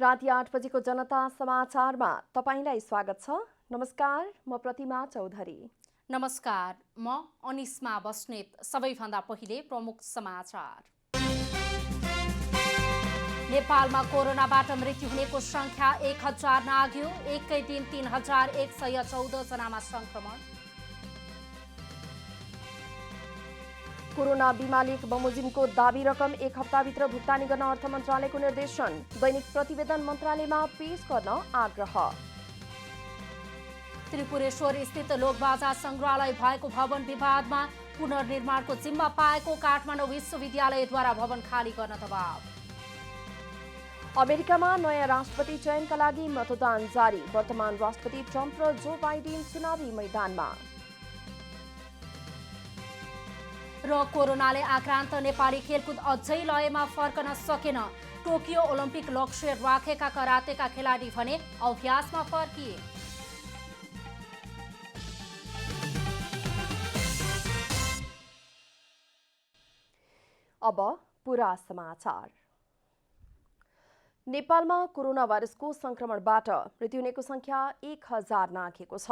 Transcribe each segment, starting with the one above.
राति 8 बजेको जनता समाचारमा तपाईंलाई स्वागत छ। नमस्कार, म प्रतिमा चौधरी। नमस्कार, म अनिस्मा बस्नेत। सबैभन्दा पहिले प्रमुख समाचार। नेपालमा कोरोनाबाट मृत्यु हुनेको संख्या 1000 नाग्यो। एकै दिन 3114 जनामा संक्रमण। कोरोना बीमा लेख बमोजिमको दाबी रकम 1 हप्ताभित्र भुक्तानी गर्न अर्थ मन्त्रालयको निर्देशन। दैनिक प्रतिवेदन मन्त्रालयमा पेश गर्न आग्रह। त्रिपुरेश्वर स्थित लोकबाजा संग्रहालय भएको भवन विवादमा पुनर्निर्माणको जिम्मा पाएको काठमाडौँ विश्वविद्यालयद्वारा भवन खाली गर्न दबाव। अमेरिकामा नयाँ राष्ट्रपति चयनका लागि मतदान जारी। वर्तमान राष्ट्रपति ट्रम्प र जो बाइडेन चुनावी मैदानमा। र कोरोनाले आक्रान्त नेपाली खेलकुद अझै लयमा फर्कन सकेन। टोकियो ओलम्पिक लक्ष्य राखेका करातेका खेलाडी भने अभ्यासमा फर्किए। अब पूरा समाचार। नेपालमा कोरोना भाइरसको संक्रमणबाट मृत्यु हुनेको संख्या 1000 नाघेको छ।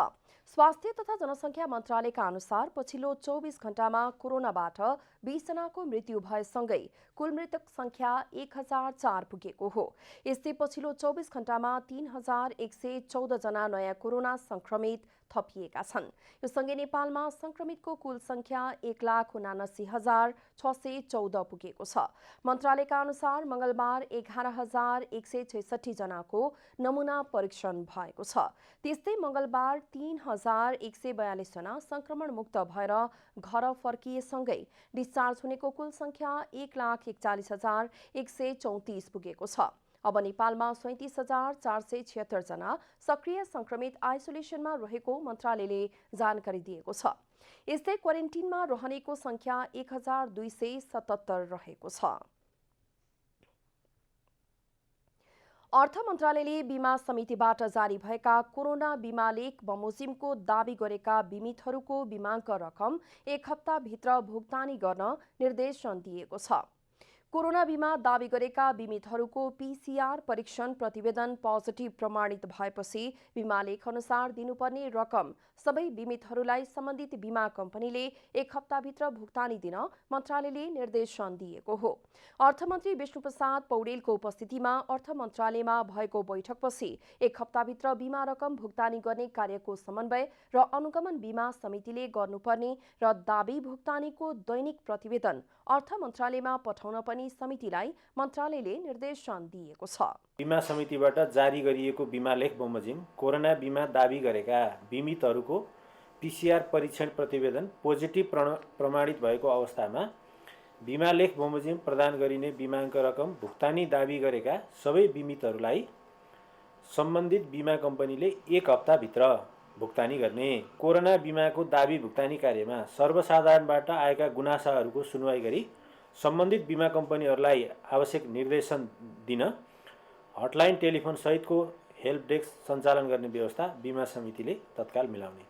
स्वास्थ्य तथा जनसंख्या मन्त्रालयका अनुसार पछिल्लो 24 घण्टामा कोरोनाबाट 20 जनाको मृत्यु भएसँगै कुल मृतक संख्या 1004 पुगेको हो। यस्तै पछिल्लो 24 घण्टामा 3114 जना नयाँ कोरोना संक्रमित थपिएका छन्। यो सँगै नेपालमा संक्रमितको कुल संख्या 1,79,614 पुगेको छ। मन्त्रालयका अनुसार मंगलबार 11,166 जनाको नमूना परीक्षण भएको छ। त्यस्तै मंगलबार 3,142 जना संक्रमण मुक्त भएर घर फर्किएसँगै डिस्चार्ज हुनेको कुल संख्या 1,41,134 पुगेको छ। अब नेपालमा 37,476 जना सक्रिय संक्रमित आइसोलेसनमा रहेको मन्त्रालयले जानकारी दिएको छ। यस्तै क्वारेन्टिनमा रहनेको संख्या 1,277 रहेको छ। अर्थ मन्त्रालयले बीमा समितिबाट जारी भएका कोरोना बीमा लेख बमोजिमको दाबी गरेका बीमितहरूको बीमाङ्क रकम 1 हप्ताभित्र भुक्तानी गर्न निर्देशन दिएको छ। कोरोना बीमा दाबी गरेका बीमितहरूको पीसीआर परीक्षण प्रतिवेदन पोजिटिभ प्रमाणित भएपछि बीमा लेख अनुसार दिनुपर्ने रकम सबै बीमितहरूलाई सम्बन्धित बीमा कम्पनीले 1 हप्ताभित्र भुक्तानी दिन मन्त्रालयले निर्देशन दिएको हो। अर्थमन्त्री विष्णुप्रसाद पौडेलको उपस्थितिमा अर्थ मन्त्रालयमा भएको बैठकपछि 1 हप्ताभित्र बीमा रकम भुक्तानी गर्ने कार्यको समन्वय र अनुगमन बीमा समितिले गर्नुपर्ने र दाबी भुक्तानीको दैनिक प्रतिवेदन अर्थ मन्त्रालयमा पठाउन पनि समितिलाई मन्त्रालयले निर्देशन दिएको छ। बीमा समितिबाट जारी गरिएको बीमा लेख बमोजिम कोरोना बीमा दाबी गरेका बीमितहरूको पीसीआर परीक्षण प्रतिवेदन पोजिटिभ प्रमाणित भएको अवस्थामा बीमा लेख बमोजिम प्रदान गरिने बीमाङ्क रकम भुक्तानी दाबी गरेका सबै बीमितहरूलाई सम्बन्धित बीमा कम्पनीले 1 हप्ताभित्र भुक्तानी गर्ने। कोरोना बीमाको दाबी भुक्तानी कार्यमा सर्वसाधारणबाट आएका गुनासाहरूको सुनवाई गरी सम्बन्धित बीमा कम्पनीहरूलाई आवश्यक निर्देशन दिन हटलाइन टेलिफोन सहितको हेल्प डेस्क सञ्चालन गर्ने व्यवस्था बीमा समितिले तत्काल मिलाउने।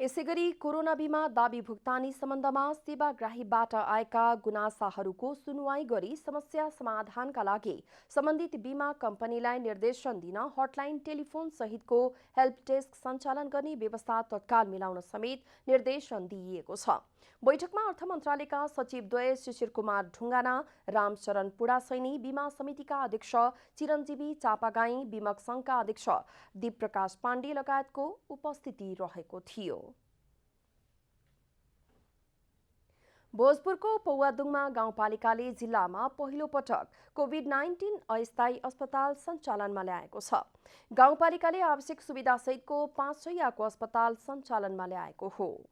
यसैगरी कोरोना बीमा दाबी भुक्तानी सम्बन्धमा सेवाग्राहीबाट आएका गुनासाहरूको सुनवाई गरी समस्या समाधानका लागि सम्बन्धित बीमा कम्पनीलाई निर्देशन दिन हटलाइन टेलिफोन सहितको हेल्प डेस्क सञ्चालन गर्ने व्यवस्था तत्काल मिलाउन समेत निर्देशन दिइएको छ। बैठकमा अर्थ मन्त्रालयका सचिवद्वय शिशिर कुमार ढुङ्गाना, रामचरण पुडासैनी, बीमा समितिका अध्यक्ष चिरञ्जीवी चापागाई, बीमक संघका अध्यक्ष दीपप्रकाश पाण्डे लगायतको उपस्थिति रहेको थियो। भोजपुरको पौवादुङमा गाउँपालिकाले जिल्लामा पहिलो पटक कोभिड-19 अस्थायी अस्पताल सञ्चालनमा ल्याएको छ। गाउँपालिकाले आवश्यक सुविधासहितको 5 शय्याको अस्पताल सञ्चालनमा ल्याएको हो।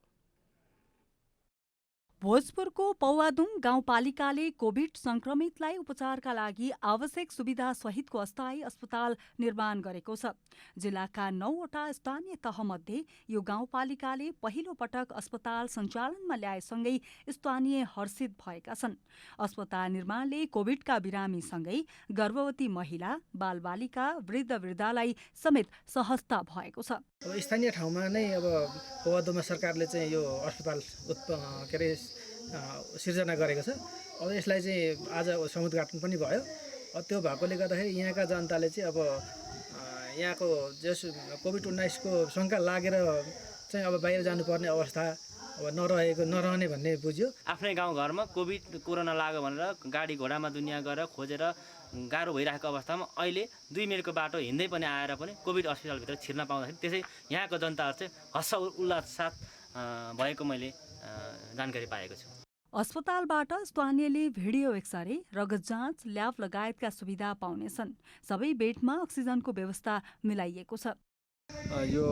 भोजपुरको पौवादुङ गाउँपालिकाले कोभिड संक्रमितलाई उपचारका लागि आवश्यक सुविधा सहितको अस्थायी अस्पताल निर्माण गरेको छ। जिल्लाका 9वटा स्थानीय तहमध्ये यो गाउँपालिकाले पहिलो पटक अस्पताल सञ्चालनमा ल्याएसँगै स्थानीय हर्षित भएका छन्। अस्पताल निर्माणले कोभिडका बिरामीसँगै गर्भवती महिला, बालबालिका, वृद्धवृद्धालाई समेत सहजता भएको छ। स्थानीय ठाउँमा नै अब पौवादुङमा सरकारले चाहिँ यो अस्पताल सिर्जना गरेको छ। अब यसलाई चाहिँ आज समुद्घाटन पनि भयो। त्यो भएकोले गर्दाखेरि यहाँका जनताले चाहिँ अब यहाँको जस कोभिड-19 को शङ्का लागेर चाहिँ अब बाहिर जानुपर्ने अवस्था अब नरहने भन्ने बुझ्यो। आफ्नै गाउँघरमा कोरोना लाग्यो भनेर गाडी घोडामा दुनियाँ गएर खोजेर गाह्रो भइरहेको अवस्थामा अहिले 2 मिनटको बाटो हिँड्दै पनि आएर पनि कोभिड अस्पतालभित्र छिर्न पाउँदाखेरि त्यसै यहाँको जनताहरू चाहिँ हर्ष उल्लास साथ भएको मैले जानकारी पाएको छु। अस्पतालबाट स्थानीयले भिडियो एक्सरे, रगत जाँच, ल्याब लगायतका सुविधा पाउनेछन्। सबै बेडमा अक्सिजनको व्यवस्था मिलाइएको छ। यो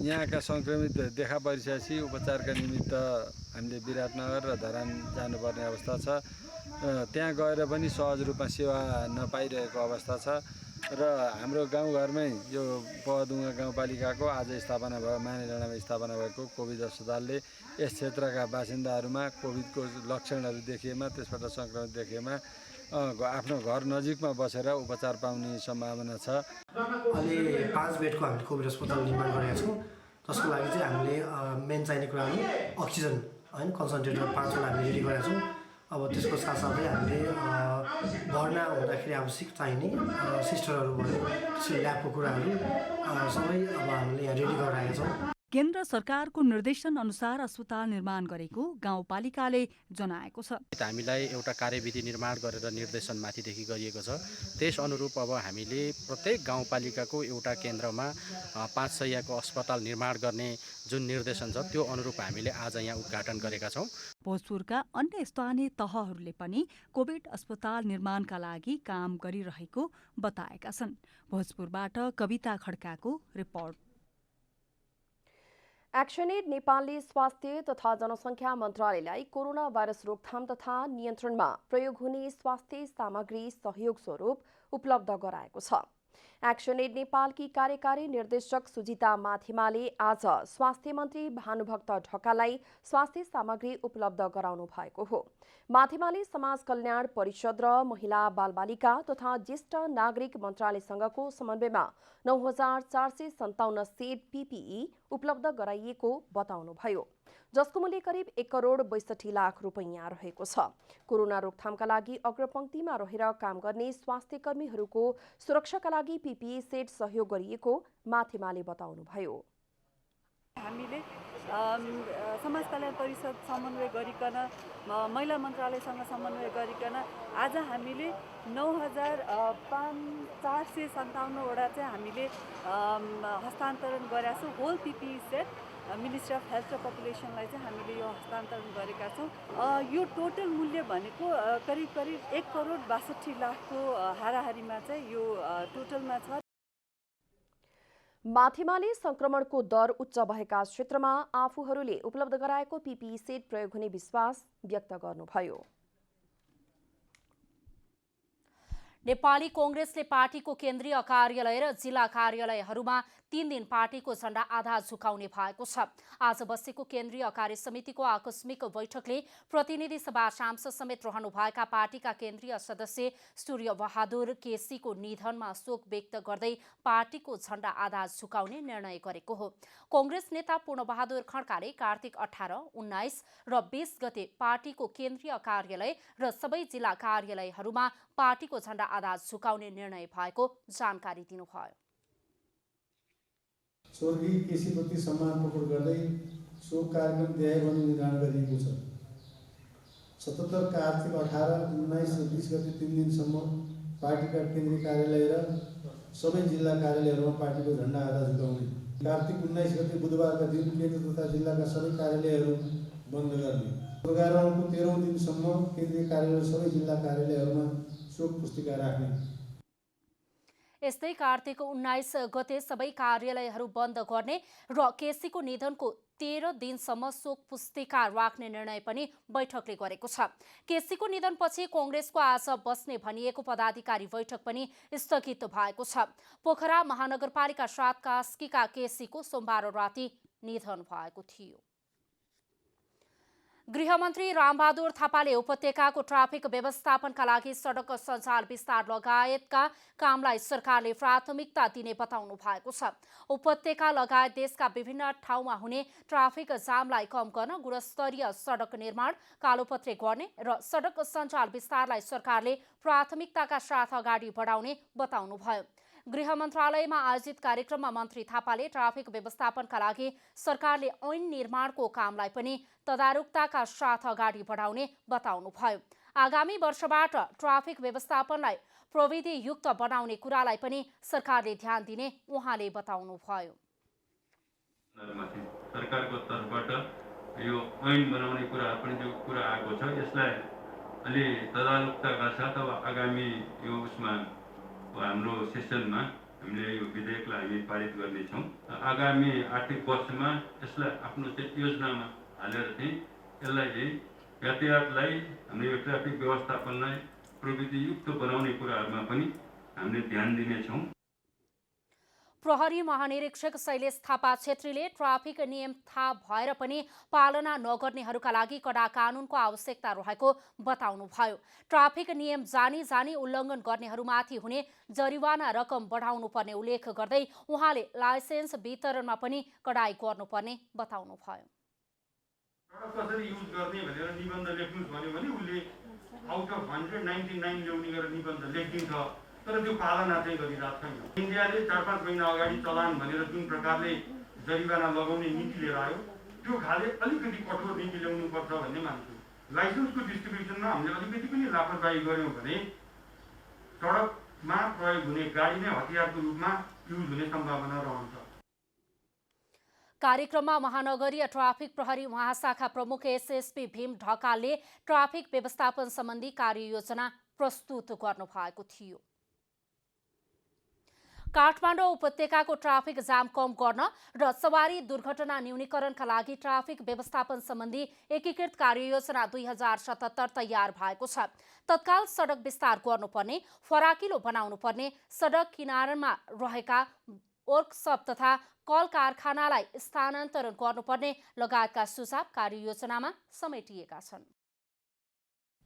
यहाँका सङ्क्रमित देखा परिसकेपछि उपचारका निमित्त हामीले विराटनगर र धरान जानुपर्ने अवस्था छ। त्यहाँ गएर पनि सहज रूपमा सेवा नपाइरहेको अवस्था छ र हाम्रो गाउँघरमै यो पौवादुङ्गा गाउँपालिकाको आज स्थापना भयो, मानेडाँडामा स्थापना भएको कोभिड अस्पतालले यस क्षेत्रका बासिन्दाहरूमा कोभिडको लक्षणहरू देखिएमा, त्यसबाट सङ्क्रमित देखिएमा आफ्नो घर नजिकमा बसेर उपचार पाउने सम्भावना छ। अहिले 5 बेडको हामीले कोभिड अस्पताल निर्माण गरेका छौँ, जसको लागि चाहिँ हामीले मेन चाहिने कुराहरू अक्सिजन होइन कन्सन्ट्रेटर 5 वटा हामीले रेडी गरेका छौँ। अब त्यसको साथसाथै हामीले भर्ना हुँदाखेरि आवश्यक चाहिने सिस्टरहरू भयो, त्यसरी ल्याबको कुराहरू सबै अब हामीले यहाँ रेडी गरिरहेका छौँ। केन्द्र सरकारको निर्देशन अनुसार अस्पताल निर्माण गरेको गाउँपालिकाले जनाएको छ। हामीलाई एउटा कार्यविधि निर्माण गरेर निर्देशन माथिदेखि गरिएको छ। त्यस अनुरूप अब हामीले प्रत्येक गाउँपालिकाको एउटा केन्द्रमा 5 शय्याको अस्पताल निर्माण गर्ने जुन निर्देशन छ त्यो अनुरूप हामीले आज यहाँ उद्घाटन गरेका छौँ। भोजपुरका अन्य स्थानीय तहहरूले पनि कोभिड अस्पताल निर्माणका लागि काम गरिरहेको बताएका छन्। भोजपुरबाट कविता खड्काको रिपोर्ट। एक्सनएड नेपालले स्वास्थ्य तथा जनसङ्ख्या मन्त्रालयलाई कोरोना भाइरस रोकथाम तथा नियन्त्रणमा प्रयोग हुने स्वास्थ्य सामग्री सहयोग स्वरूप उपलब्ध गराएको छ। एक्सनएड नेपालकी कार्यकारी निर्देशक सुजिता माथिमाले आज स्वास्थ्य मन्त्री भानुभक्त ढकाललाई स्वास्थ्य सामग्री उपलब्ध गराउनु भएको हो। माथिमाले समाज कल्याण परिषद र महिला बालबालिका तथा ज्येष्ठ नागरिक मन्त्रालयसँगको समन्वयमा 9,457 सेट पीपीई उपलब्ध गराइएको बताउनुभयो, जसको मूल्य करिब 1 करोड 62 लाख रुपैयाँ रहेको छ। कोरोना रोकथामका लागि अग्रपङ्क्तिमा रहेर काम गर्ने स्वास्थ्य कर्मीहरूको सुरक्षाका लागि पीपीई सेट सहयोग गरिएको माथिमाले बताउनुभयो। हामीले समाज कल्याण परिषद समन्वय गरिकन महिला मन्त्रालयसँग समन्वय गरिकन आज हामीले 9,457 वटा चाहिँ हामीले हस्तान्तरण गरेका छौँ। Whole PPE set ministry of health र पपुलेसनलाई चाहिँ हामीले यो हस्तान्तरण गरेका छौँ। यो टोटल मूल्य भनेको करिब 1 करोड 62 लाखको हाराहारीमा चाहिँ यो टोटलमा छ। माथिमाले संक्रमणको दर उच्च भएका क्षेत्रमा आफूहरूले उपलब्ध गराएको पीपीई सेट प्रयोग हुने विश्वास व्यक्त गर्नुभयो। नेपाली कांग्रेसले पार्टीको केन्द्रीय कार्यालय र जिल्ला कार्यालयहरूमा 3 दिन पार्टीको झण्डा आधा झुकाउने भएको छ। आज बसेको केन्द्रीय कार्य समितिको आकस्मिक बैठकले प्रतिनिधि सभा सांसद समेत रहनुभएका पार्टीका केन्द्रीय सदस्य सूर्य बहादुर केसीको निधनमा शोक व्यक्त गर्दै पार्टीको झण्डा आधा झुकाउने निर्णय गरेको हो। कांग्रेस नेता पूर्णबहादुर खड्काले कार्तिक 18, 19 र 20 गते पार्टीको केन्द्रीय कार्यालय र सबै जिल्ला कार्यालयहरूमा पार्टीको झण्डा आधा झुकाउने निर्णय भएको जानकारी दिनुभयो। स्वर्गीय केसीप्रति सम्मान प्रकट गर्दै शोक कार्यक्रम देहाइबन्दी निर्धारण गरिएको छ। 77 कार्तिक 18, 19 र 20 गते 3 दिनसम्म पार्टीका केन्द्रीय कार्यालय र सबै जिल्ला कार्यालयहरूमा पार्टीको झण्डा आधा झुकाउने। कार्तिक 19 गते बुधबारका दिन केन्द्र तथा जिल्लाका सबै कार्यालयहरू बन्द गर्ने। प्रोग्रामको 13औं दिनसम्म केन्द्रीय कार्यालय सबै जिल्ला कार्यालयहरूमा शोक पुस्तिका राख्ने। यस्तै कार्तिक 19 गते सबै कार्यालयहरू बन्द गर्ने र केसीको निधनको 13 दिनसम्म शोक पुस्तिका राख्ने निर्णय पनि बैठकले गरेको छ। केसीको निधनपछि कांग्रेसको आज बस्ने भनिएको पदाधिकारी बैठक पनि स्थगित भएको छ। पोखरा महानगरपालिका 7 कास्कीका केसीको सोमबार राति निधन भएको थियो। गृहमन्त्री रामबहादुर थापाले उपत्यकाको ट्राफिक व्यवस्थापनका लागि सडक सञ्जाल विस्तार लगायतका कामलाई सरकारले प्राथमिकता दिने बताउनु भएको छ। उपत्यका लगायत देशका विभिन्न ठाउँमा हुने ट्राफिक जामलाई कम गर्न गुणस्तरीय सडक निर्माण, कालोपत्रे गर्ने र सडक सञ्जाल विस्तारलाई सरकारले प्राथमिकताका साथ अगाडि बढाउने बताउनुभयो। गृह मन्त्रालयमा आयोजित कार्यक्रममा मन्त्री थापाले ट्राफिक व्यवस्थापनका लागि सरकारले ऐन निर्माणको कामलाई पनि तदारुकताका साथ अगाडि बढाउने बताउनुभयो। आगामी वर्षबाट ट्राफिक व्यवस्थापनलाई प्रविधियुक्त बनाउने कुरालाई पनि सरकारले ध्यान दिने उहाँले बताउनुभयो। सरकारको तर्फबाट यो ऐन बनाउने कुरा पनि जो कुरा आएको छ, यसलाई अलि तदारुकताका साथ अब आगामी यो उसमा हाम्रो सेसनमा हामीले यो विधेयकलाई हामी पारित गर्नेछौँ। आगामी आर्थिक वर्षमा यसलाई आफ्नो योजनामा हालेर चाहिँ यसलाई यातायातलाई हामीले यो ट्राफिक व्यवस्थापनलाई प्रविधियुक्त बनाउने कुराहरूमा पनि हामीले ध्यान दिनेछौँ। प्रहरी महानिरीक्षक शैलेश थापा छेत्रीले ट्राफिक नियम थाहा भएर पनि पालना नगर्नेहरूका लागि कडा कानुनको आवश्यकता रहेको बताउनुभयो। ट्राफिक नियम जानी जानी उल्लङ्घन गर्नेहरूमाथि हुने जरिवाना रकम बढाउनु पर्ने उल्लेख गर्दै उहाँले लाइसेन्स वितरणमा पनि कडाई गर्नुपर्ने बताउनुभयो। कसरी युज गर्ने भनेर निबन्ध लेख्नुस् भन्यो भने उसले आउट अफ 199 ल्याउने गरेर निबन्ध लेखिदिन्छ, तर त्यो पालना चाहिँ गरिरहेको छैन। इन्डियाले 4-5 महिना अगाडि चलान भनेर जुन प्रकारले जरिवाना लगाउने नीति लिएर आयो, त्यो खाले अलिकति कठोर नीति ल्याउनुपर्छ भन्ने मान्छु। लाइसेन्सको डिस्ट्रिब्युसनमा हामीले अलिकति पनि लापरवाही गऱ्यौँ भने सडकमा प्रयोग हुने गाडी नै हतियारको रूपमा युज हुने सम्भावना रहन्छ। कार्यक्रममा महानगरीय ट्राफिक प्रहरी महाशाखा प्रमुख एसएसपी भीम ढकालले ट्राफिक व्यवस्थापन सम्बन्धी कार्ययोजना प्रस्तुत गर्नु भएको थियो। काठमाडौँ उपत्यकाको ट्राफिक जाम कम गर्न र सवारी दुर्घटना न्यूनीकरणका लागि ट्राफिक व्यवस्थापन सम्बन्धी एकीकृत कार्ययोजना 2077 तयार भएको छ। तत्काल सडक विस्तार गर्नुपर्ने, फराकिलो बनाउनुपर्ने, सडक किनारमा रहेका वर्कसप तथा कल कारखानालाई स्थानान्तरण गर्नुपर्ने लगायतका सुझाव कार्ययोजनामा समेटिएका छन्।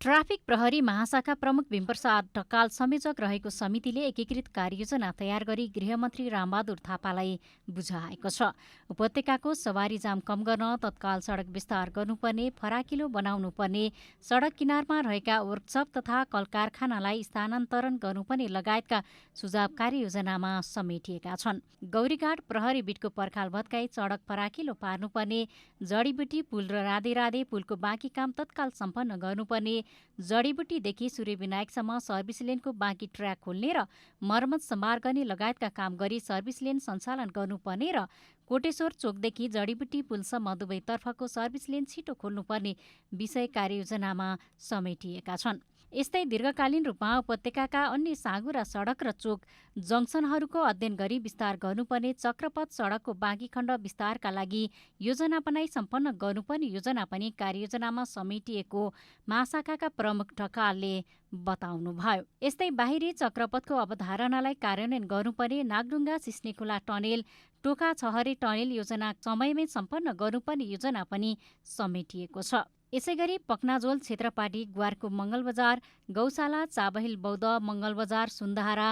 ट्राफिक प्रहरी महाशाखा प्रमुख भीमप्रसाद ढकाल संयोजक रहेको समितिले एकीकृत कार्ययोजना तयार गरी गृहमन्त्री रामबहादुर थापालाई बुझाएको छ। उपत्यकाको सवारी जाम कम गर्न तत्काल सडक विस्तार गर्नुपर्ने, फराकिलो बनाउनुपर्ने, सडक किनारमा रहेका वर्कसप तथा कल कारखानालाई स्थानान्तरण गर्नुपर्ने लगायतका सुझाव कार्ययोजनामा समेटिएका छन्। गौरीघाट प्रहरी बिटको पर्खाल भत्काई सडक फराकिलो पार्नुपर्ने, जडीबुटी पुल र राधे राधे पुलको बाँकी काम तत्काल सम्पन्न गर्नुपर्ने, जडीबुटीदेखि सूर्यविनायकसम्म सर्भिस लेनको बाँकी ट्र्याक खोल्ने र मर्मत सम्भार गर्ने लगायतका काम गरी सर्भिस लेन सञ्चालन गर्नुपर्ने र कोटेश्वर चोकदेखि जडीबुटी पुलसम्म दुवैतर्फको सर्भिस लेन छिटो खोल्नुपर्ने विषय कार्ययोजनामा समेटिएका छन्। यस्तै दीर्घकालीन रूपमा उपत्यकाका अन्य साँगु र सडक र चोक जङ्सनहरूको अध्ययन गरी विस्तार गर्नुपर्ने, चक्रपथ सडकको बाँकी खण्ड विस्तारका लागि योजना बनाई सम्पन्न गर्नुपर्ने योजना पनि कार्ययोजनामा समेटिएको महाशाखाका प्रमुख ढकालले बताउनुभयो। यस्तै बाहिरी चक्रपथको अवधारणालाई कार्यान्वयन गर्नुपर्ने, नागढुङ्गा सिस्नेखोला टनेल, टोका छहरे टनेल योजना समयमै सम्पन्न गर्नुपर्ने योजना पनि समेटिएको छ। यसैगरी पक्नाजोल क्षेत्रपाटी ग्वारको मङ्गलबजार, गौशाला चाबहिल बौद्ध मङ्गलबजार सुन्दाहारा,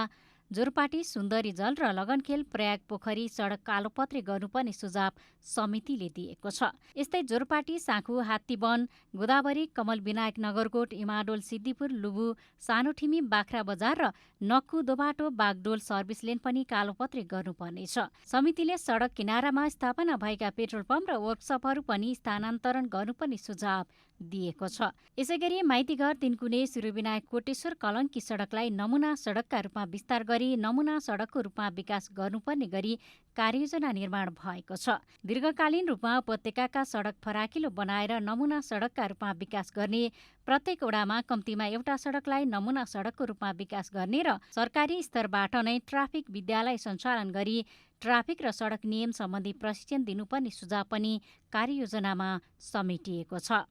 जोरपाटी सुन्दरी जल र लगनखेल प्रयाग पोखरी सडक कालोपत्रे गर्नुपर्ने सुझाव समितिले दिएको छ। यस्तै जोरपाटी साँखु हात्तीवन, गोदावरी कमल विनायक नगरकोट, इमाडोल सिद्धिपुर लुबु सानोठिमी बाख्रा बजार र नक्कु दोबाटो बागडोल सर्भिस लेन पनि कालोपत्रे गर्नुपर्नेछ। समितिले सडक किनारामा स्थापना भएका पेट्रोल पम्प र वर्कसपहरू पनि स्थानान्तरण गर्नुपर्ने सुझाव दिएको छ। यसैगरी माइतीघर तिनकुने सूर्यविनायक कोटेश्वर कलङ्की सडकलाई नमुना सडकका रूपमा विस्तार गरी नमुना सडकको रूपमा विकास गर्नुपर्ने गरी कार्ययोजना निर्माण भएको छ। दीर्घकालीन रूपमा उपत्यकाका सडक फराकिलो बनाएर नमुना सडकका रूपमा विकास गर्ने, प्रत्येक वडामा कम्तीमा एउटा सडकलाई नमुना सडकको रूपमा विकास गर्ने र सरकारी स्तरबाट नै ट्राफिक विद्यालय सञ्चालन गरी ट्राफिक र सडक नियम सम्बन्धी प्रशिक्षण दिनुपर्ने सुझाव पनि कार्ययोजनामा समेटिएको छ।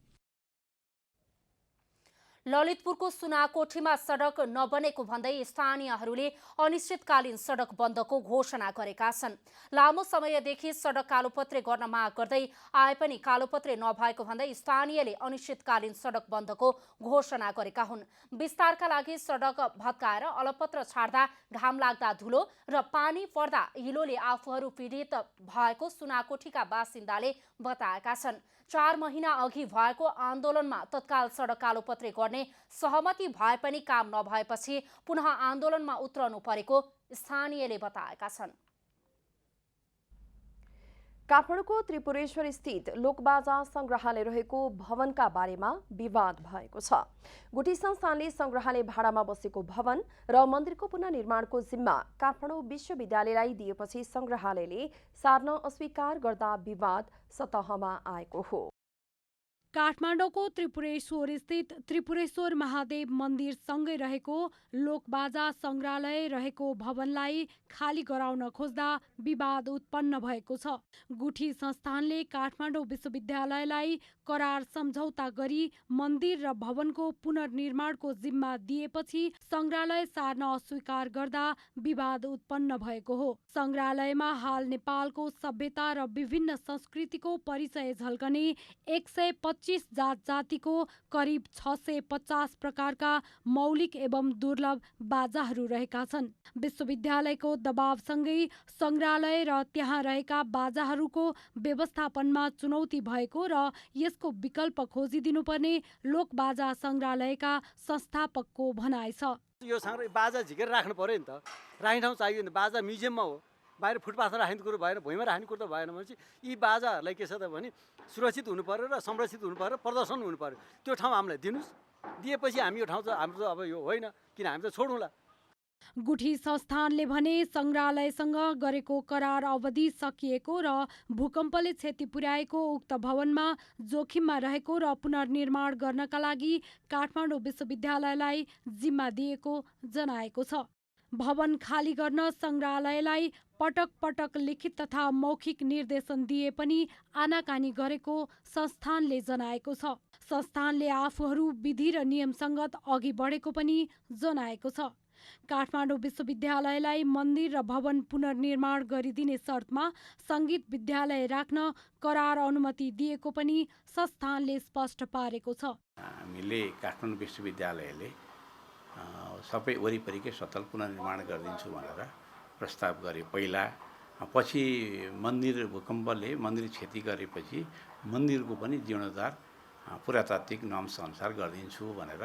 ललितपुरको सुनाकोठीमा सडक नबनेको भन्दै स्थानीयहरूले अनिश्चितकालीन सडक बन्दको घोषणा गरेका छन्। लामो समयदेखि सडक कालोपत्रे गर्न माग गर्दै आए पनि कालोपत्रे नभएको भन्दै स्थानीयले अनिश्चितकालीन सडक बन्दको घोषणा गरेका हुन्। विस्तारका लागि सडक भत्काएर अलपत्र छाड्दा घाम लाग्दा धुलो र पानी पर्दा हिलोले आफूहरू पीडित भएको सुनाकोठीका बासिन्दाले बताएका छन्। 4 महिना अघि भएको आन्दोलनमा तत्काल सडक कालोपत्रे गर्ने सहमति भए पनि काम नभएपछि पुनः आन्दोलनमा उत्रनु परेको स्थानीयले बताएका छन्। काठमाडौँको त्रिपुरेश्वर स्थित लोकबाजा संग्रहालय रहेको भवनका बारेमा विवाद भएको छ। गुठी संस्थानले संग्रहालय भाडामा बसेको भवन र मन्दिरको पुनर्निर्माणको जिम्मा काठमाडौँ विश्वविद्यालयलाई दिएपछि संग्रहालयले सार्न अस्वीकार गर्दा विवाद सतहमा आएको हो। काठमाडौँको त्रिपुरेश्वर स्थित त्रिपुरेश्वर महादेव मन्दिर सँगै रहेको लोकबाजा संग्रहालय रहेको भवनलाई खाली गराउन खोज्दा विवाद उत्पन्न भएको छ। गुठी संस्थानले काठमाडौँ विश्वविद्यालयलाई करार सम्झौता गरी मन्दिर र भवनको पुनर्निर्माणको जिम्मा दिएपछि संग्रहालय सार्न अस्वीकार गर्दा विवाद उत्पन्न भएको हो। संग्रहालयमा हाल नेपालको सभ्यता र विभिन्न संस्कृतिको परिचय झल्कने 125 जात जातिको करिब 650 प्रकारका मौलिक एवं दुर्लभ बाजाहरू रहेका छन्। विश्वविद्यालयको दबावसँगै संग्रहालय र त्यहाँ रहेका बाजाहरूको व्यवस्थापनमा चुनौती भएको र यसको विकल्प खोजिदिनुपर्ने लोकबाजा संग्रहालयका संस्थापकको भनाइ छ। यो बाजा झिकेर राख्नु पर्यो नि त, राख्ने ठाउँ चाहियो नि। बाजा म्युजियममा हो, बाहिर फुटपाथमा राख्ने कुरो भएन, भुइँमा राख्ने कुरो त भएन भनेपछि यी बाजाहरूलाई के छ त भने सुरक्षित हुनु पर्यो र संरक्षित हुनु पर्यो, प्रदर्शन हुनु पर्यो। त्यो ठाउँ हामीलाई दिनुहोस्, दिएपछि हामी यो ठाउँ त हाम्रो त अब यो होइन, किन हामी त छोडौँला। गुठी संस्थानले भने संग्रहालयसँग गरेको करार अवधि सकिएको र भूकम्पले क्षति पुर्याएको उक्त भवनमा जोखिममा रहेको र पुनर्निर्माण गर्नका लागि काठमाडौँ विश्वविद्यालयलाई जिम्मा दिएको जनाएको छ। भवन खाली गर्न संग्रहालयलाई पटक पटक लिखित तथा मौखिक निर्देशन दिए पनि आनाकानी गरेको संस्थानले जनाएको छ। संस्थानले आफूहरू विधि र नियमसङ्गत अघि बढेको पनि जनाएको छ। काठमाडौँ विश्वविद्यालयलाई मन्दिर र भवन पुनर्निर्माण गरिदिने शर्तमा सङ्गीत विद्यालय राख्न करार अनुमति दिएको पनि संस्थानले स्पष्ट पारेको छ। हामीले काठमाडौँ विश्वविद्यालयले सबै वरिपरिकै सतल पुनर्निर्माण गरिदिन्छु भनेर प्रस्ताव गरे पहिला। पछि मन्दिर भूकम्पले मन्दिर क्षति गरेपछि मन्दिरको पनि जीर्णोद्धार पुरातात्विक नर्म्स अनुसार गरिदिन्छु भनेर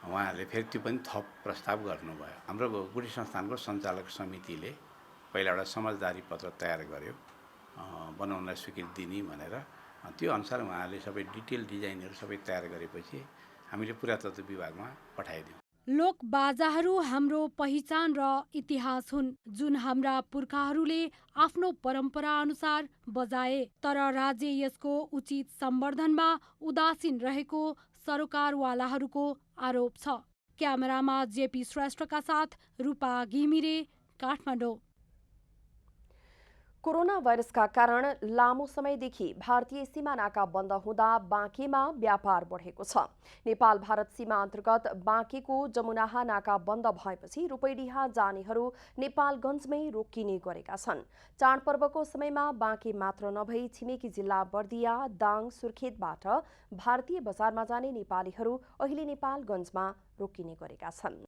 उहाँहरूले फेरि त्यो पनि थप प्रस्ताव गर्नुभयो। हाम्रो गुठी संस्थानको सञ्चालक समितिले पहिला एउटा समझदारी पत्र तयार गर्यो बनाउनलाई स्वीकृति दिने भनेर। त्यो अनुसार उहाँहरूले सबै डिटेल डिजाइनहरू सबै तयार गरेपछि हामीले पुरातत्व विभागमा पठाइदियौँ। लोकबाजाहरू हाम्रो पहिचान र इतिहास हुन्, जुन हाम्रा पुर्खाहरूले आफ्नो परम्परा अनुसार बजाए। तर राज्य यसको उचित सम्वर्धनमा उदासीन रहेको सरोकारवालाहरूको आरोप छ। क्यामेरामा जेपी श्रेष्ठका साथ रूपा घिमिरे, काठमाडौँ। कोरोना भाइरसका कारण लामो समयदेखि भारतीय सीमा नाका बन्द हुँदा बाँकेमा व्यापार बढेको छ। नेपाल भारत सीमा अन्तर्गत बाँकेको जमुनाहा नाका बन्द भएपछि रूपैडिहा जानेहरू नेपालगञ्जमै रोकिने गरेका छन्। चाडपर्वको समयमा बाँके मात्र नभई छिमेकी जिल्ला बर्दिया, दाङ, सुर्खेतबाट भारतीय बजारमा जाने नेपालीहरू अहिले नेपालगञ्जमा रोकिने गरेका छन्।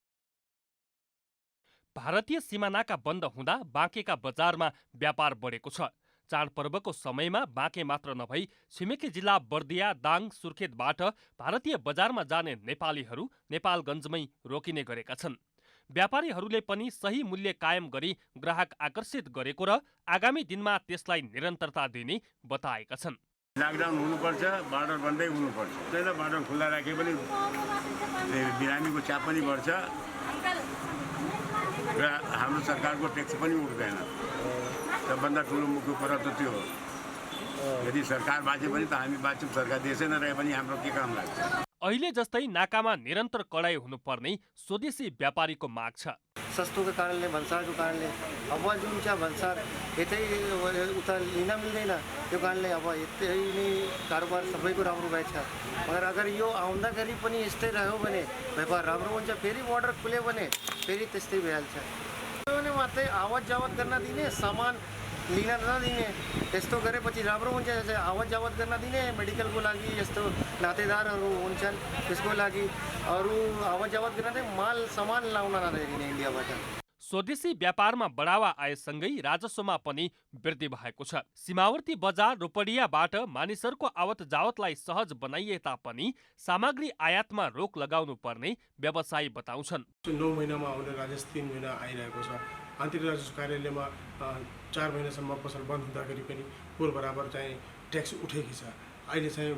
भारतीय सीमानाका बन्द हुँदा बाँकेका बजारमा व्यापार बढेको छ। चाडपर्वको समयमा बाँके मात्र नभई छिमेकी जिल्ला बर्दिया, दाङ, सुर्खेतबाट भारतीय बजारमा जाने नेपालीहरू नेपालगञ्जमै रोकिने गरेका छन्। व्यापारीहरूले पनि सही मूल्य कायम गरी ग्राहक आकर्षित गरेको र आगामी दिनमा त्यसलाई निरन्तरता दिने बताएका छन्। लकडाउन हुनुपर्छ, बाटो बन्दै हुनुपर्छ। त्यसले बाटो खुल्ला राखे पनि बिरामीको चाप पनि बढ्छ र हाम्रो सरकारको ट्याक्स पनि उठ्दैन। सबभन्दा ठुलो मुख्य कुरा त त्यो हो। यदि सरकार बाँचे पनि त हामी बाँच्यौँ, सरकार देशै नरहे पनि हाम्रो के काम लाग्छ। अहिले जस्तै नाकामा निरन्तर कडाई हुनुपर्ने स्वदेशी व्यापारीको माग छ। सस्तोको कारणले भन्सारको कारणले अब जुन चाहिँ भन्सार यतै उता लिन मिल्दैन त्यो कारणले अब यतै नै कारोबार सबैको राम्रो भएछ मगर अगर यो आउँदाखेरि पनि यस्तै रह्यो भने व्यापार राम्रो हुन्छ फेरि बोर्डर खुल्यो भने फेरि त्यस्तै भइहाल्छ भने मात्रै आवत जावत गर्न दिने सामान लिन नदिने त्यस्तो गरेपछि राम्रो हुन्छ आवत जावत गर्न दिने मेडिकलको लागि यस्तो नातेदारहरू हुन्छन् त्यसको लागि अरू आवत जावत गर्न माल सामान लाउन नदिने इन्डियाबाट स्वदेशी व्यापारमा बढावा आएसँगै राजस्वमा पनि वृद्धि भएको छ। सीमावर्ती बजार रोपडियाबाट मानिसहरूको आवत जावतलाई सहज बनाइए तापनि सामग्री आयातमा रोक लगाउनु पर्ने व्यवसायी बताउँछन्। 9 महिनामा आउने राजस्व 3 महिना आइरहेको छ। आन्तरिक राजस्व कार्यालयमा 4 महिनासम्म पसल बन्द हुँदाखेरि पनि पोहोर बराबर चाहिँ ट्याक्स उठेको छ। अहिले चाहिँ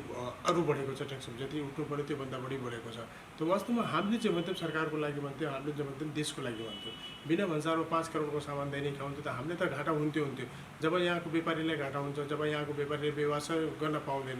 अरू बढेको छ, ट्याक्स जति उठ्नु पर्यो त्योभन्दा बढी बढेको छ। त्यो वास्तवमा हामीले चाहिँ भन्थ्यौँ सरकारको लागि भन्थ्यौँ, हामीले चाहिँ भन्थ्यौँ देशको लागि भन्थ्यौँ। बिना भन्सारमा 5 करोडको सामान दैनिक हुन्थ्यो त हामीले त घाटा हुन्थ्यो। जब यहाँको व्यापारीलाई घाटा हुन्छ, जब यहाँको व्यापारीले व्यवसाय गर्न पाउँदैन,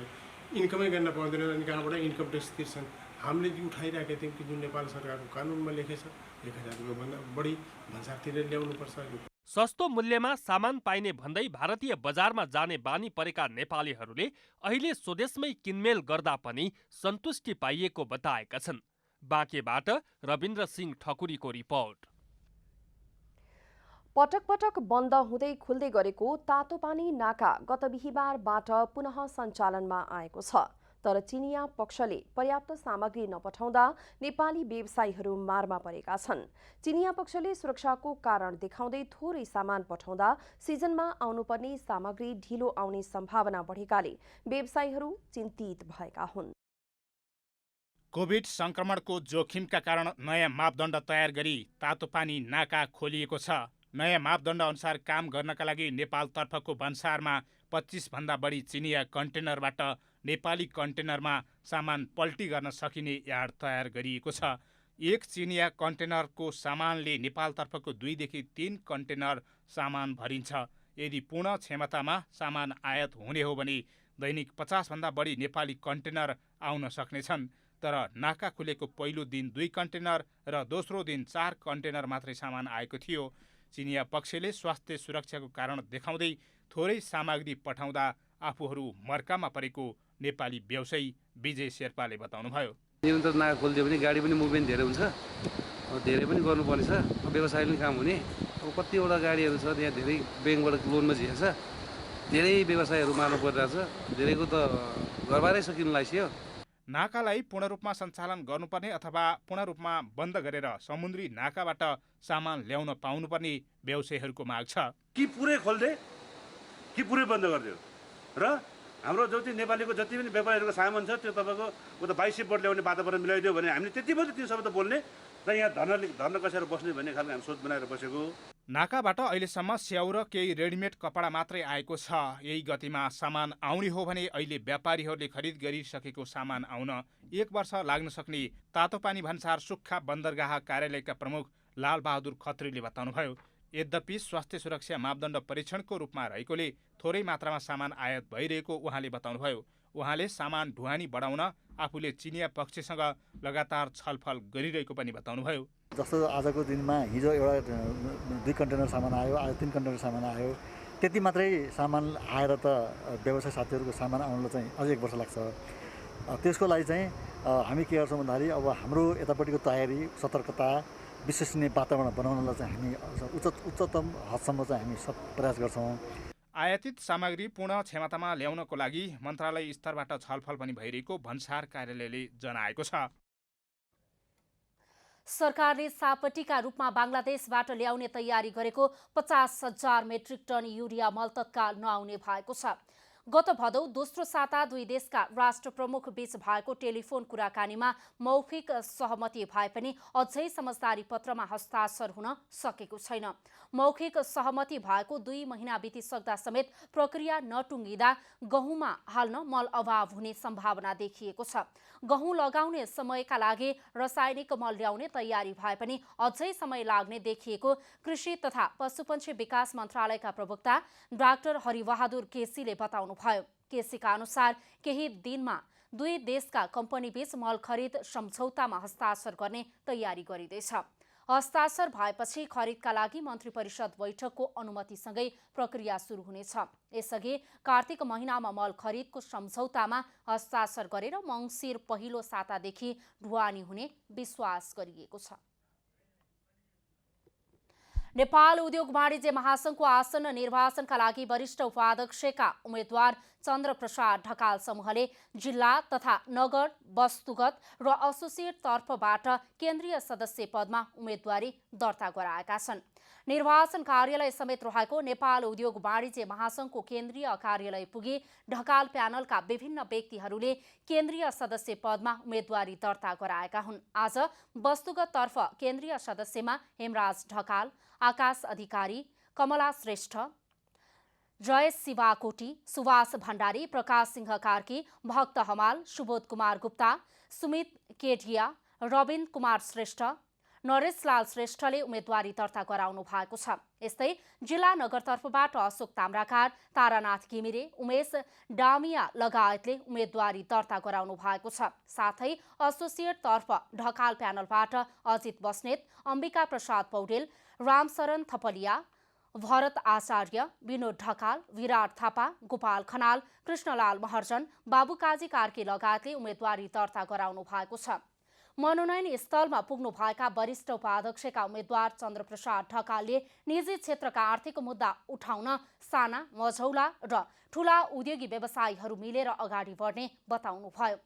इन्कमै गर्न पाउँदैन, अनि कहाँबाट इन्कम ट्याक्स तिर्छन्। हामीले उठाइरहेका थियौँ कि जुन नेपाल सरकारको कानुनमा लेखेछ 1000 रुपियाँभन्दा बढी भन्सार तिरेर ल्याउनुपर्छ। सस्तो मूल्यमा सामान पाइने भन्दै भारतीय बजारमा जाने बानी परेका नेपालीहरूले अहिले स्वदेशमै किनमेल गर्दा पनि सन्तुष्टि पाइएको बताएका छन्। बाँकेबाट रविन्द्र सिंह ठकुरीको रिपोर्ट। पटक पटक बन्द हुँदै खुल्दै गरेको तातोपानी नाका गत बिहीबारबाट पुनः सञ्चालनमा आएको छ। तर चिनिया पक्षले पर्याप्त सामग्री नपठाउँदा नेपाली व्यवसायीहरू मारमा परेका छन्। चिनिया पक्षले सुरक्षाको कारण देखाउँदै थोरै सामान पठाउँदा सिजनमा आउनुपर्ने सामग्री ढिलो आउने सम्भावना बढेकाले व्यवसायीहरू चिन्तित भएका हुन्। कोभिड संक्रमणको जोखिमका कारण नयाँ मापदण्ड तयार गरी तातोपानी नाका खोलिएको छ। नयाँ मापदण्ड अनुसार काम गर्नका लागि नेपालतर्फको भन्सारमा 25 भन्दा बढी चिनिया कन्टेनरबाट नेपाली कन्टेनरमा सामान पल्टी गर्न सकिने यार्ड तयार गरिएको छ। एक चिनिया कन्टेनरको सामानले नेपालतर्फको 2 देखि 3 कन्टेनर सामान भरिन्छ। यदि पूर्ण क्षमतामा सामान आयात हुने हो भने दैनिक 50 भन्दा बढी नेपाली कन्टेनर आउन सक्नेछन्। तर नाका खुलेको पहिलो दिन 2 कन्टेनर र दोस्रो दिन 4 कन्टेनर मात्रै सामान आएको थियो। चिनिया पक्षले स्वास्थ्य सुरक्षाको कारण देखाउँदै थोरै सामग्री पठाउँदा आफूहरू मर्कामा परेको नेपाली व्यवसायी विजय शेर्पाले बताउनुभयो। निरन्तर नाका खोलिदियो भने गाडी पनि मुभमेन्ट धेरै हुन्छ, धेरै पनि गर्नुपर्ने छ, व्यवसाय पनि काम हुने। अब कतिवटा गाडीहरू छ त्यहाँ धेरै ब्याङ्कबाट लोनमा झिकेको छ, धेरै व्यवसायहरू मार्नु परिरहेछ, धेरैको त घरबारै सकिनु लागिसक्यो। नाकालाई पूर्ण रूपमा सञ्चालन गर्नुपर्ने अथवा पूर्ण रूपमा बन्द गरेर समुद्री नाकाबाट सामान ल्याउन पाउनुपर्ने व्यवसायीहरूको माग छ। कि पुरै खोल्दे कि पुरै बन्द गरिदियो र हाम्रो जति नेपालीको जति पनि व्यापारीहरूको सामान छ त्यो तपाईँको उता 22 बोट ल्याउने वातावरण मिलाइदियो भने हामीले त्यति मात्रै त्यो शब्द बोल्ने र यहाँ धर्ना कसेर बस्ने भन्ने खालको हामी सोच बनाएर बसेको। नाकाबाट अहिलेसम्म स्याउ र केही रेडिमेड कपडा मात्रै आएको छ। यही गतिमा सामान आउने हो भने अहिले व्यापारीहरूले खरिद गरिसकेको सामान आउन 1 वर्ष लाग्न सक्ने तातोपानी भन्सार सुक्खा बन्दरगाह कार्यालयका प्रमुख लालबहादुर खत्रीले बताउनुभयो। यद्यपि स्वास्थ्य सुरक्षा मापदण्ड परीक्षणको रूपमा रहेकोले थोरै मात्रामा सामान आयात भइरहेको उहाँले बताउनुभयो। उहाँले सामान ढुवानी बढाउन आफूले चिनिया पक्षसँग लगातार छलफल गरिरहेको पनि बताउनुभयो। जस्तो आजको दिनमा हिजो एउटा 2 कन्टेनर सामान आयो, आज 3 कन्टेनर सामान आयो। त्यति मात्रै सामान आएर त व्यवसाय साथीहरूको सामान आउनलाई चाहिँ अझै 1 वर्ष लाग्छ। त्यसको लागि चाहिँ हामी के गर्छौँ भन्दाखेरि अब हाम्रो यतापट्टिको तयारी, सतर्कता, विश्वसनीय वातावरण बनाउनलाई चाहिँ हामी उच्चतम हदसम्म चाहिँ हामी सब प्रयास गर्छौँ। आयातित सामग्री पूर्ण क्षमतामा ल्याउनको लागि मन्त्रालय स्तरबाट छलफल पनि भइरहेको भन्सार कार्यालयले जनाएको छ। सरकारले सापटीका रूपमा बांग्लादेशबाट ल्याउने तयारी गरेको 50,000 मेट्रिक टन युरिया मल तत्काल नआउने भएको छ। गत भदौ दोस्रो साता दुई देशका राष्ट्र प्रमुख बीच भएको टेलिफोन कुराकानीमा मौखिक सहमति भए पनि अझै समझदारी पत्रमा हस्ताक्षर हुन सकेको छैन। मौखिक सहमति भएको 2 महिना बितिसक्दा समेत प्रक्रिया नटुङ्गिँदा गहुँमा हाल्न मल अभाव हुने सम्भावना देखिएको छ। गहुँ लगाउने समयका लागि रासायनिक मल ल्याउने तयारी भए पनि अझै समय लाग्ने देखिएको कृषि तथा पशुपन्छी विकास मन्त्रालयका प्रवक्ता डाक्टर हरिबहादुर केसीले बताउनुभयो। केसीका अनुसार केही दिनमा 2 देशका कम्पनी बीच मल खरिद सम्झौतामा हस्ताक्षर गर्ने तयारी गरिँदैछ। हस्ताक्षर भएपछि खरिदका लागि मन्त्री परिषद बैठकको अनुमतिसँगै प्रक्रिया सुरु हुनेछ। यसअघि कार्तिक महिनामा मल खरिदको सम्झौतामा हस्ताक्षर गरेर मङ्सिर पहिलो सातादेखि ढुवानी हुने विश्वास गरिएको छ। नेपाल उद्योग वाणिज्य महासंघको आसन्न निर्वाचनका लागि वरिष्ठ उपाध्यक्षका उम्मेद्वार चन्द्रप्रसाद ढकाल समूहले जिल्ला तथा नगर वस्तुगत र एसोसिएट तर्फबाट केन्द्रीय सदस्य पदमा उम्मेदवारी दर्ता गराएका छन्। निर्वाचन कार्यालय समेत रहेको नेपाल उद्योग वाणिज्य महासंघको केन्द्रीय कार्यालय पुगी ढकाल प्यानलका विभिन्न व्यक्तिहरूले केन्द्रीय सदस्य पदमा उम्मेदवारी दर्ता गराएका हुन्। आज वस्तुगत तर्फ केन्द्रीय सदस्यमा हेमराज ढकाल, आकाश अधिकारी, कमला श्रेष्ठ, जयेश शिवाकोटी, सुभाष भण्डारी, प्रकाश सिंह कार्की, भक्त हमाल, सुबोध कुमार गुप्ता, सुमित केडिया, रविन्द्र कुमार श्रेष्ठ, नरेशलाल श्रेष्ठले उम्मेदवारी दर्ता गराउनु भएको छ। यस्तै जिल्ला नगरतर्फबाट अशोक ताम्राकार, तारानाथ घिमिरे, उमेश डामिया लगायतले उम्मेदवारी दर्ता गराउनु भएको छ। साथै एसोसिएट तर्फ ढकाल प्यानलबाट अजित बस्नेत, अम्बिका प्रसाद पौडेल, रामशरण थपलिया, भरत आचार्य, विनोद ढकाल, विराट थापा, गोपाल खनाल, कृष्णलाल महर्जन, बाबुकाजी कार्की लगायतले उम्मेदवारी दर्ता गराउनु भएको छ। मनोनयन स्थलमा पुग्नुभएका वरिष्ठ उपाध्यक्षका उम्मेद्वार चन्द्रप्रसाद ढकालले निजी क्षेत्रका आर्थिक मुद्दा उठाउन साना, मझौला र ठूला उद्योगी व्यवसायीहरू मिलेर अगाडि बढ्ने बताउनुभयो।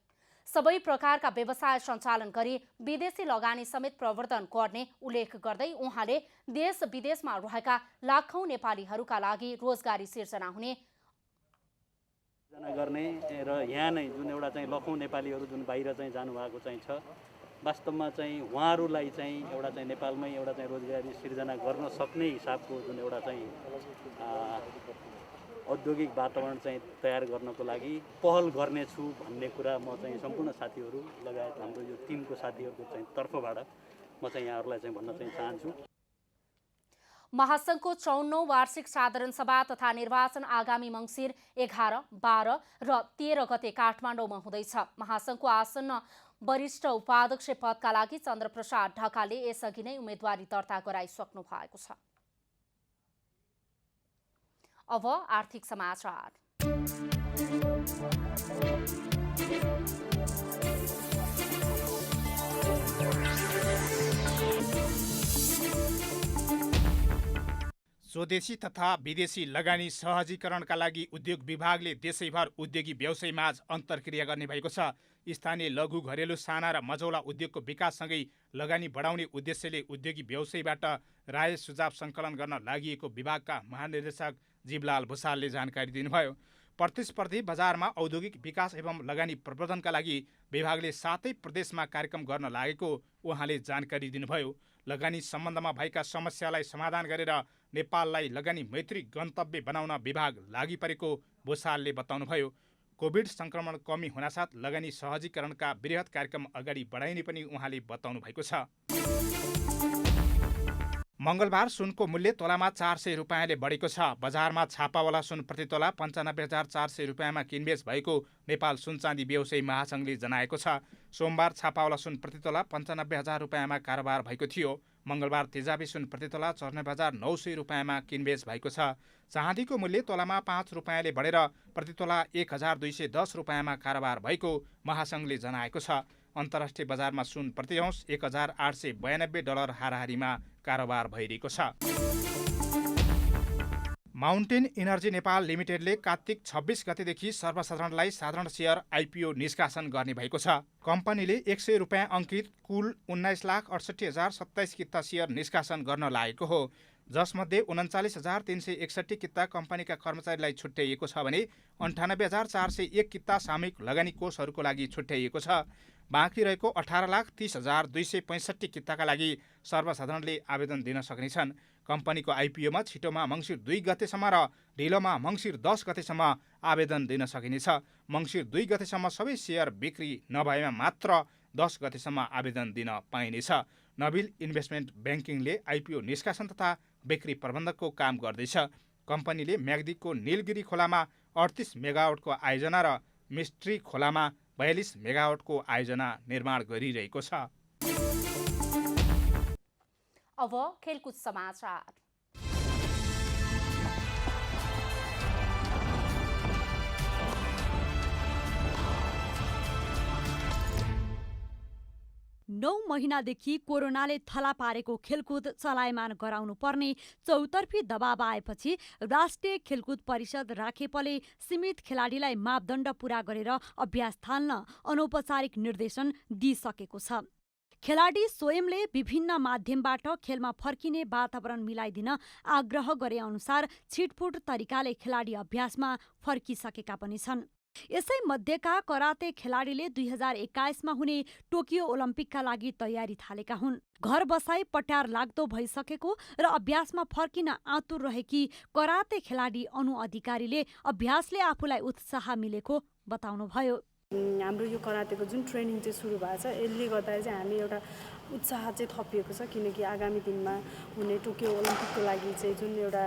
सबै प्रकारका व्यवसाय सञ्चालन गरी विदेशी लगानी समेत प्रवर्धन गर्ने उल्लेख गर्दै उहाँले देश विदेशमा रहेका लाखौं नेपालीहरूका लागि रोजगारी सिर्जना हुने गर्ने र यहाँ नै जुन एउटा चाहिँ लाखौं नेपालीहरू जुन बाहिर चाहिँ जानुभएको चाहिँ छ, वास्तवमा चाहिँ उहाँहरूलाई चाहिँ एउटा चाहिँ नेपालमै एउटा चाहिँ रोजगारी सिर्जना गर्न सक्ने हिसाबको जुन एउटा चाहिँ औद्योगिक वातावरण चाहिँ तयार गर्नको लागि पहल गर्नेछु भन्ने कुरा म चाहिँ सम्पूर्ण साथीहरू लगायत हाम्रो यो टिमको साथीहरूको चाहिँ तर्फबाट म चाहिँ यहाँहरूलाई चाहिँ भन्न चाहिँ चाहन्छु। महासंघको 54औं वार्षिक साधारण सभा तथा निर्वाचन आगामी मङ्सिर 11, 12 र 13 गते काठमाडौँमा हुँदैछ। महासंघको आसन्न वरिष्ठ उपाध्यक्ष पदका लागि चन्द्रप्रसाद ढकालले यसअघि नै उम्मेदवारी दर्ता गराइसक्नु भएको छ। अब आर्थिक समाचार। स्वदेशी तथा विदेशी लगानी सहजीकरणका लागि उद्योग विभागले देशैभर उद्योगी व्यवसायीमाझ अन्तर्क्रिया गर्ने भएको छ। स्थानीय लघु घरेलु साना र मझौला उद्योगको विकाससँगै लगानी बढाउने उद्देश्यले उद्योगी व्यवसायीबाट राय सुझाव सङ्कलन गर्न लागि विभागका महानिर्देशक जीवलाल भुसालले जानकारी दिनुभयो। प्रतिस्पर्धी बजारमा औद्योगिक विकास एवं लगानी प्रवर्धनका लागि विभागले 7 प्रदेशमा कार्यक्रम गर्न लागेको उहाँले जानकारी दिनुभयो। लगानी सम्बन्धमा भएका समस्यालाई समाधान गरेर नेपाललाई लगानी मैत्री गन्तव्य बनाउन विभाग लागि परेको भुसालले बताउनुभयो। कोभिड संक्रमण कमी हुनासाथ लगानी सहजीकरणका वृहत कार्यक्रम अगाडि बढाइने पनि उहाँले बताउनु भएको छ। मंगलबार सुनको मूल्य तोलामा 400 रुपियाँले बढेको छ। बजारमा छापावाला सुन प्रति तोला 95,400 रुपियाँमा किनबेच भएको नेपाल सुनचाँदी व्यवसायी महासंघले जनाएको छ। सोमबार छापावाला सुन प्रति तोला 95,000 रुपियाँमा कारोबार भएको थियो। मंगलबार तेजाबी सुन प्रति तोला 94,900 रुपियाँमा किनबेच भएको छ। चाँदीको मूल्य तोलामा 5 रुपियाँले बढेर प्रति तोला 1,210 रुपियाँमा कारोबार भएको महासंघले जनाएको छ। अन्तर्राष्ट्रिय बजारमा सुन प्रति औँस $1,892 हाराहारीमा कारोबार भइरहेको छ। माउन्टेन इनर्जी नेपाल लिमिटेडले कार्तिक 26 गतेदेखि सर्वसाधारणलाई साधारण शेयर आइपिओ निष्कासन गर्ने भएको छ। कम्पनीले 100 रुपियाँ अङ्कित कुल 19,68,027 किता शेयर निष्कासन गर्न लागेको हो, जसमध्ये 39,361 किता कम्पनीका कर्मचारीलाई छुट्याइएको छ भने 98,401 किता सामूहिक लगानी कोषहरूको लागि छुट्याइएको छ। बाँकी रहेको 18,30,265 किताका लागि सर्वसाधारणले आवेदन दिन सक्नेछन्। कम्पनीको आइपिओमा छिटोमा मङ्सिर 2 गतेसम्म र ढिलोमा मङ्सिर 10 गतेसम्म आवेदन दिन सकिनेछ। मङ्सिर 2 गतेसम्म सबै शेयर बिक्री नभएमा मात्र 10 गतेसम्म आवेदन दिन पाइनेछ। नबिल इन्भेस्टमेन्ट ब्याङ्किङले आइपिओ निष्कासन तथा बिक्री प्रबन्धकको काम गर्दैछ। कम्पनीले म्याग्दीको नीलगिरी खोलामा 38 मेगावाटको आयोजना र मिस्ट्री खोलामा 42 मेगावाटको आयोजना निर्माण गरिरहेको छ। अब खेलकुद समाचार। नौ महिनादेखि कोरोनाले थला पारेको खेलकुद चलायमान गराउनु पर्ने चौतर्फी दबाव आएपछि राष्ट्रिय खेलकुद परिषद राखेपले सीमित खेलाडीलाई मापदण्ड पूरा गरेर अभ्यास थाल्न अनौपचारिक निर्देशन दिइसकेको छ। खेलाडी स्वयंले विभिन्न माध्यमबाट खेलमा फर्किने वातावरण मिलाइदिन आग्रह गरे अनुसार छिटफुट तरिकाले खेलाडी अभ्यासमा फर्किसकेका पनि छन्। यसै मध्येका कराते खेलाडीले 2021मा हुने टोकियो ओलम्पिकका लागि तयारी थालेका हुन्। घर बसाई पट्यार लाग्दो भइसकेको र अभ्यासमा फर्किन आतुर रहेकी कराते खेलाडी अनु अधिकारीले अभ्यासले आफूलाई उत्साह मिलेको बताउनुभयो। हाम्रो यो करातेको जुन ट्रेनिङ चाहिँ सुरु भएको छ यसले गर्दा चाहिँ हामी एउटा उत्साह चाहिँ थपिएको छ, किनकि आगामी दिनमा हुने टोकियो ओलम्पिकको लागि चाहिँ जुन एउटा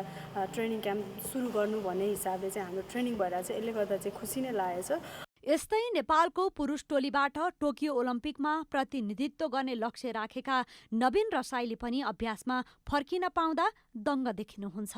ट्रेनिङ क्याम्प सुरु गर्नु भन्ने हिसाबले चाहिँ हाम्रो ट्रेनिङ भइरहेको छ, यसले गर्दा चाहिँ खुसी नै लागेको छ। यस्तै नेपालको पुरुष टोलीबाट टोकियो ओलम्पिकमा प्रतिनिधित्व गर्ने लक्ष्य राखेका नवीन रसाइले पनि अभ्यासमा फर्किन पाउँदा दङ्ग देखिनुहुन्छ।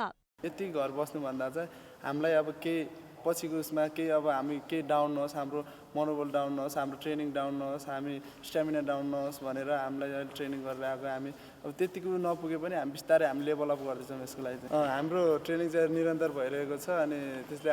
यति घर बस्नुभन्दा चाहिँ हामीलाई अब केही पछिको उसमा केही अब हामी केही डाउन नहोस्, हाम्रो मनोबल डाउन नहोस्, हाम्रो ट्रेनिङ डाउन नहोस्, हामी स्ट्यामिना डाउन नहोस् भनेर हामीलाई अहिले ट्रेनिङ गरेर आएको। हामी अब त्यतिको नपुगे पनि हामी बिस्तारै हामी लेभल अप गर्दैछौँ यसको लागि चाहिँ। हाम्रो ट्रेनिङ चाहिँ निरन्तर भइरहेको छ अनि त्यसले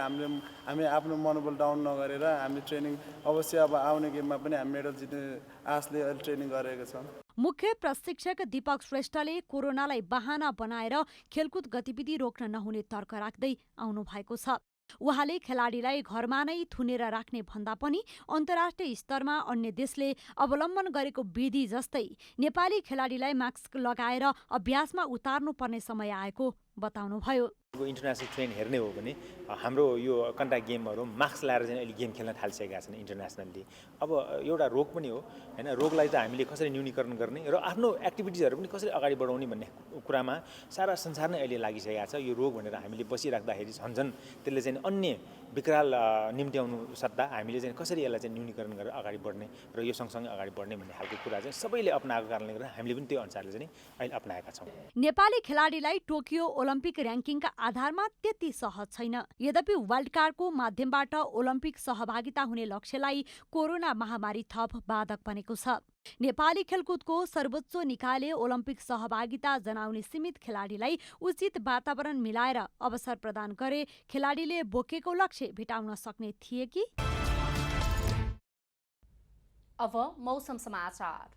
हामी आफ्नो मनोबल डाउन नगरेर हामी ट्रेनिङ अवश्य अब आउने गेममा पनि हामी मेडल जित्ने आशले अहिले ट्रेनिङ गरेको छौँ। मुख्य प्रशिक्षक दीपक श्रेष्ठले कोरोनालाई बहाना बनाएर खेलकुद गतिविधि रोक्न नहुने तर्क राख्दै आउनु भएको छ। उहाँले खेलाडीलाई घरमा नै थुनेर राख्ने भन्दा पनि अन्तर्राष्ट्रिय स्तरमा अन्य देशले अवलम्बन गरेको विधि जस्तै नेपाली खेलाडीलाई मास्क लगाएर अभ्यासमा उतार्नुपर्ने समय आएको बताउनुभयो। इन्टरनेसनल ट्रेन हेर्ने हो भने हाम्रो यो कन्ट्याक्ट गेमहरू मास्क लगाएर चाहिँ अहिले गेम खेल्न थालिसकेका छन् इन्टरनेसनल्ली। अब एउटा रोग पनि हो हैन, रोगलाई चाहिँ हामीले कसरी न्यूनीकरण गर्ने र आफ्नो एक्टिभिटिजहरू पनि कसरी अगाडि बढाउने भन्ने कुरामा सारा संसार नै अहिले लागिसकेका छ। यो रोग भनेर हामीले बसिराख्दाखेरि झन्झन त्यसले चाहिँ अन्य विकराल निम्त्याउनु सट्टा हामीले चाहिँ कसरी यसलाई चाहिँ न्यूनीकरण गरेर अगाडि बढ्ने र यो सँगसँगै अगाडि बढ्ने भन्ने खालको कुरा चाहिँ सबैले अपनाएको कारणले गर्दा हामीले पनि त्यो अनुसारले चाहिँ अहिले अपनाएका छौँ। नेपाली खेलाडीलाई टोकियो ओलम्पिक र्याङ्किङका आधारमा त्यति सहज छैन। यद्यपि वाइल्ड कार्डको माध्यमबाट ओलम्पिक सहभागिता हुने लक्ष्यलाई कोरोना महामारी थप बाधक बनेको छ। नेपाली खेलकुदको सर्वोच्च निकायले ओलम्पिक सहभागिता जनाउने सीमित खेलाडीलाई उचित वातावरण मिलाएर अवसर प्रदान गरे खेलाडीले बोकेको लक्ष्य भेटाउन सक्ने थिए कि। अब मौसम समाचार।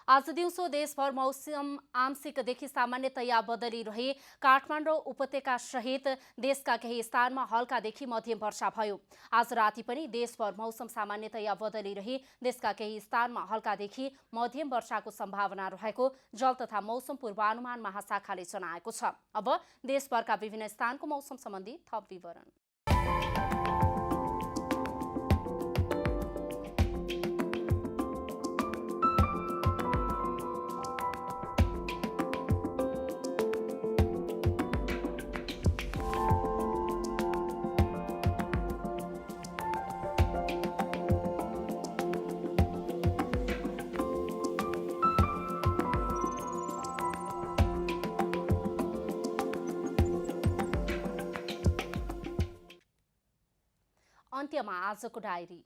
आज दिउँसो देशभर मौसम आंशिकदेखि सामान्यतया बदली रहे। काठमाडौँ उपत्यका सहित देशका केही स्थानमा हल्कादेखि मध्यम वर्षा भयो। आज राति पनि देशभर मौसम सामान्यतया बदली रहे। देशका केही स्थानमा हल्कादेखि मध्यम वर्षाको सम्भावना रहेको जल तथा मौसम पूर्वानुमान महाशाखाले जनाएको छ। अब देशभरका विभिन्न स्थानको मौसम सम्बन्धी थप विवरण। अन्त्यमा आजको डायरी।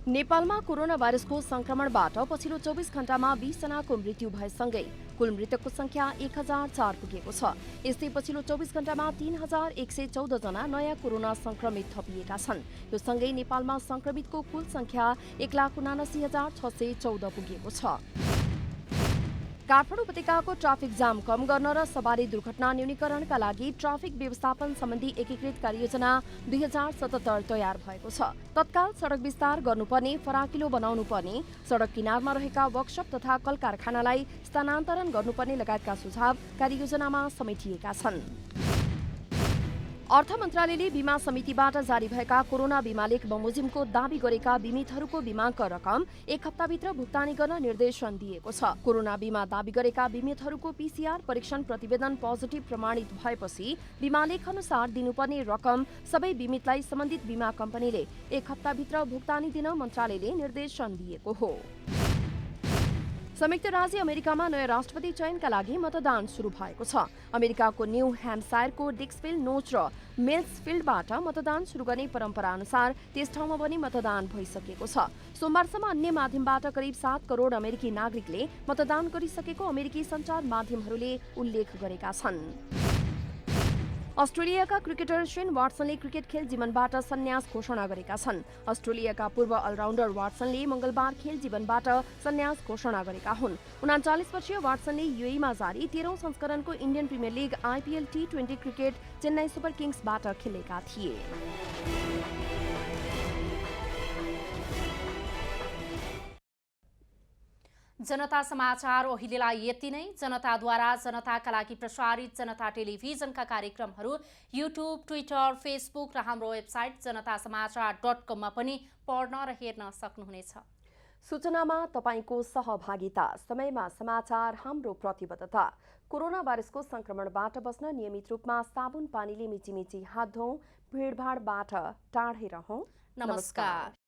नेपालमा कोरोना भाइरसको संक्रमणबाट पछिल्लो 24 घण्टामा 20 जनाको मृत्यु भएसँगै कुल मृतकको संख्या 1004 पुगेको छ। यस्तै पछिल्लो 24 घण्टामा 3114 जना नयाँ कोरोना संक्रमित थपिएका छन्। यो सँगै नेपालमा संक्रमितको कुल संख्या 1,79,614 पुगेको छ। काठमाडौँ उपत्यकाको ट्राफिक जाम कम गर्न र सवारी दुर्घटना न्यूनीकरणका लागि ट्राफिक व्यवस्थापन सम्बन्धी एकीकृत कार्ययोजना 2077 तयार भएको छ। तत्काल सडक विस्तार गर्नुपर्ने, फराकिलो बनाउनु पर्ने, सडक किनारमा रहेका वर्कशप तथा कल कारखानालाई स्थानान्तरण गर्नुपर्ने लगायतका सुझाव कार्ययोजनामा समेटिएका छन्। अर्थ मन्त्रालयले बीमा समितिबाट जारी भएका कोरोना बीमा लेख बमोजिमको दावी गरेका बीमितहरूको बीमाङ्क रकम 1 हप्ताभित्र भुक्तानी गर्न निर्देशन दिएको छ। कोरोना बीमा दावी गरेका बीमितहरूको पीसीआर परीक्षण प्रतिवेदन पोजिटिभ प्रमाणित भएपछि बीमा लेख अनुसार दिनुपर्ने रकम सबै बीमितलाई सम्बन्धित बीमा कम्पनीले 1 हप्ताभित्र भुक्तानी दिन मन्त्रालयले निर्देशन दिएको हो। संयुक्त राज्य अमेरिकामा नयाँ राष्ट्रपति चयनका लागि मतदान सुरु भएको छ। अमेरिकाको न्यू ह्याम्पसायरको डिक्सभिल, नोच र मिल्सफिल्डबाट मतदान सुरु गर्ने परम्परा अनुसार त्यस ठाउँमा पनि मतदान भइसकेको छ। सोमबारसम्म अन्य माध्यमबाट करिब 7 करोड अमेरिकी नागरिकले मतदान गरिसकेको अमेरिकी सञ्चार माध्यमहरूले उल्लेख गरेका छन्। अस्ट्रेलियाका क्रिकेटर शेन वाटसनले क्रिकेट खेल जीवनबाट सन्यास घोषणा गरेका छन्। अस्ट्रेलियाका पूर्व अलराउन्डर वाटसनले मंगलबार खेल जीवनबाट सन्यास घोषणा गरेका हुन्। 39 वर्षीय वाटसनले यूएईमा जारी 13औं संस्करणको Indian premier league IPL T20 cricket Chennai super किङ्सबाट खेलेका थिए। जनता समाचार अहिलेलाई यति नै। जनताद्वारा जनताका लागि प्रसारित जनता टेलिभिजनका कार्यक्रमहरू युट्युब, ट्विटर, फेसबुक र हाम्रो वेबसाइट जनतासमाचार.com मा पनि पढ्न र हेर्न सक्नुहुनेछ। सूचनामा तपाईको सहभागिता, समयमा समाचार हाम्रो प्रतिबद्धता। कोरोना भाइरसको संक्रमणबाट बस्न नियमित रूपमा साबुन पानीले मिचिमिची हात धौं, भीडभाडबाट टाढै रहौं। नमस्कार।